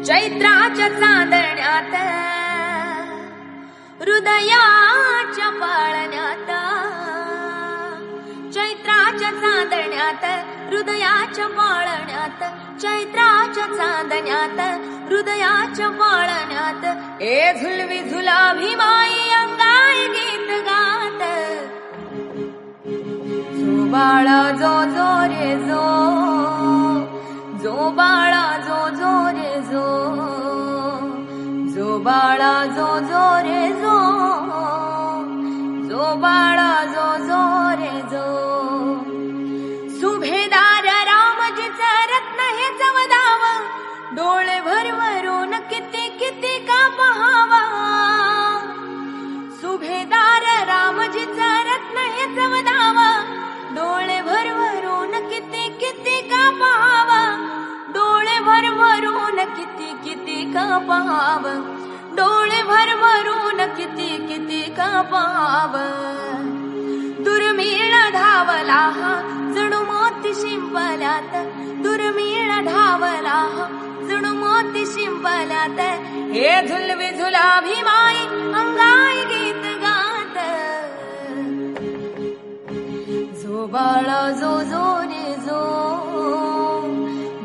चैत्राच्या चांदण्यात हृदयाच्या पाळण्यात, चैत्राच्या चांदण्यात हृदयाच्या पाळण्यात, चैत्राच्या चांदण्यात हृदयाच्या पाळण्यात, ए झुलवी झुलाभी माई अंगाई गीत गात, जो बाळा जो जो रे जो, जो बाळा जो जो रे जो, जो बाळा जो जो रे जो, जो बाळा जो जो रे जो. सुभेदार रामजीचं रत्न हे चवदाव, डोळे भरभरून किती किती का पहावा. सुभेदार रामजीचं रत्न हे चवदाव, डोळे भरभरून किती किती का पहावा. डोळे भरभरून किती किती का पहाव, डोळे भरभरून किती किती का पहाव. दुर्मिळ धावला हा जणू मोती शिंपल्यात, दुर्मिळ धावला हा जणू मोती शिंपल्यात, हे झुलवी झुलाभी माई अंगाई गीत गात, जो बाळा जो जो रे जो,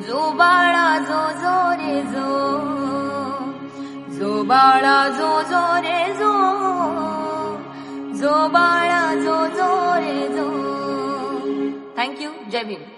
जो बाळा जो जो रे जो, जो बाळा जो जो रे जो, जो बाळा जो जो रे जो. थँक्यू. जय भीम.